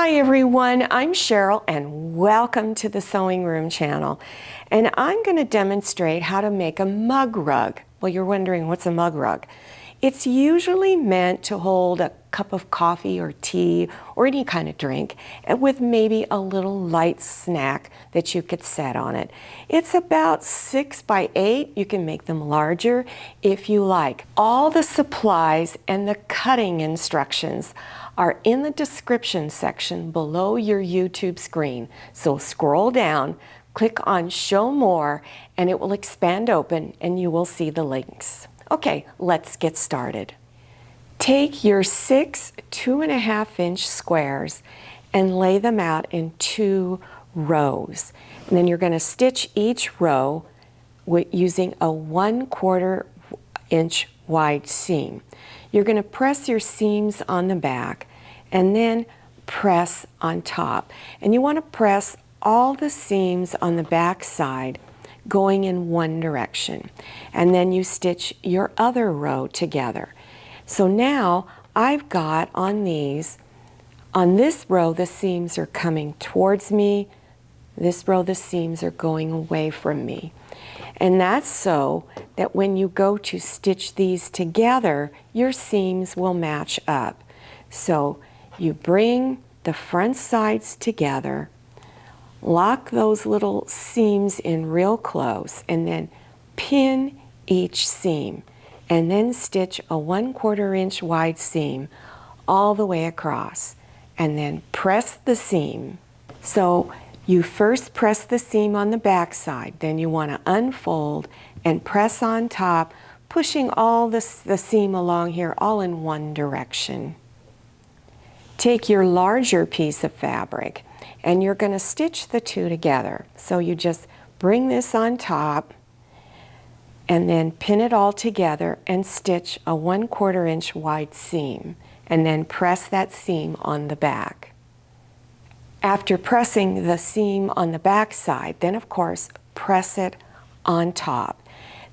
Hi everyone, I'm Cheryl and welcome to the Sewing Room channel. And I'm going to demonstrate how to make a mug rug. Well, you're wondering, what's a mug rug? It's usually meant to hold a cup of coffee or tea or any kind of drink with maybe a little light snack that you could set on it. It's about 6 by 8. You can make them larger if you like. All the supplies and the cutting instructions are in the description section below your YouTube screen. So scroll down, click on Show More, and it will expand open and you will see the links. Okay, let's get started. Take your 6 2.5-inch squares and lay them out in 2 rows. And then you're going to stitch each row using a 1/4 inch wide seam. You're going to press your seams on the back and then press on top. And you want to press all the seams on the back side going in one direction. And then you stitch your other row together. So now I've got on this row the seams are coming towards me. This row the seams are going away from me. And that's so that when you go to stitch these together, your seams will match up. So you bring the front sides together, lock those little seams in real close, and then pin each seam. And then stitch a 1/4 inch wide seam all the way across. And then press the seam. So you first press the seam on the back side, then you want to unfold and press on top, pushing all the seam along here all in one direction. Take your larger piece of fabric and you're going to stitch the two together. So you just bring this on top and then pin it all together and stitch a 1/4 inch wide seam and then press that seam on the back. After pressing the seam on the back side, then of course press it on top.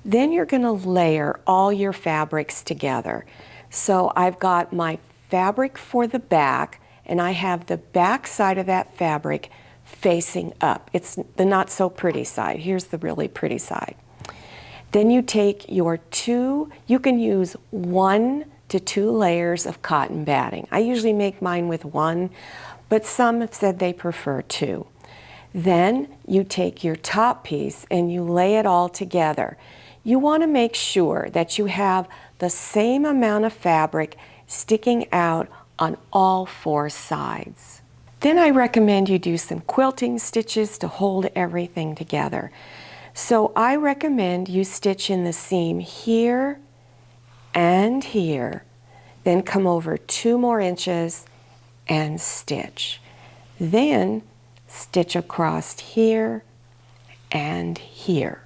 Then you're going to layer all your fabrics together. So I've got my fabric for the back and I have the back side of that fabric facing up. It's the not so pretty side. Here's the really pretty side. Then you take your you can use 1 to 2 layers of cotton batting. I usually make mine with 1, but some have said they prefer 2. Then you take your top piece and you lay it all together. You want to make sure that you have the same amount of fabric sticking out on all 4 sides. Then I recommend you do some quilting stitches to hold everything together. So I recommend you stitch in the seam here and here, then come over 2 more inches and stitch. Then stitch across here and here.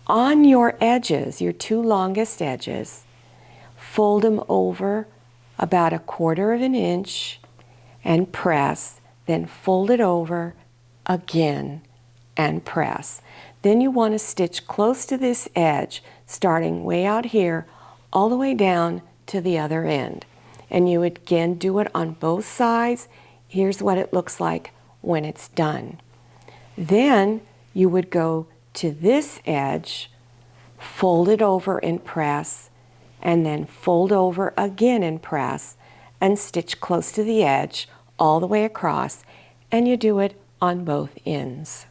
On your edges, your 2 longest edges, fold them over about 1/4 inch and press, then fold it over again and press. Then you want to stitch close to this edge, starting way out here, all the way down to the other end. And you would again do it on both sides. Here's what it looks like when it's done. Then you would go to this edge, fold it over and press, and then fold over again and press, and stitch close to the edge all the way across, and you do it on both ends.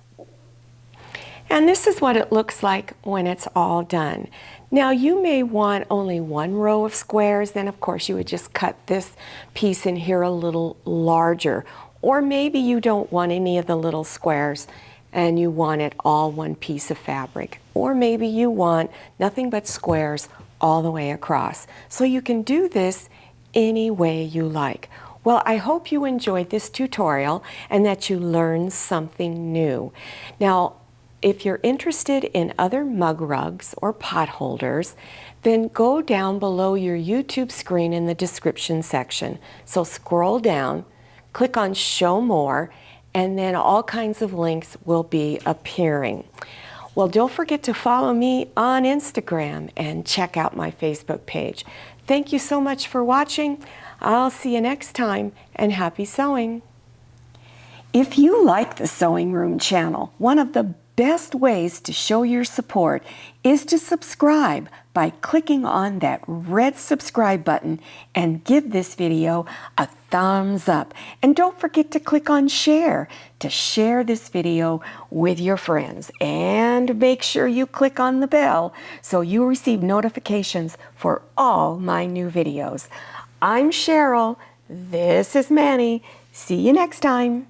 And this is what it looks like when it's all done. Now you may want only 1 row of squares, then of course you would just cut this piece in here a little larger. Or maybe you don't want any of the little squares and you want it all one piece of fabric. Or maybe you want nothing but squares all the way across. So you can do this any way you like. Well, I hope you enjoyed this tutorial and that you learned something new. Now, if you're interested in other mug rugs or pot holders, then go down below your YouTube screen in the description section. So scroll down, click on Show More, and then all kinds of links will be appearing. Well, don't forget to follow me on Instagram and check out my Facebook page. Thank you so much for watching. I'll see you next time, and happy sewing. If you like the Sewing Room channel, one of the best ways to show your support is to subscribe by clicking on that red subscribe button and give this video a thumbs up. And don't forget to click on share to share this video with your friends. And make sure you click on the bell so you receive notifications for all my new videos. I'm Cheryl. This is Manny. See you next time.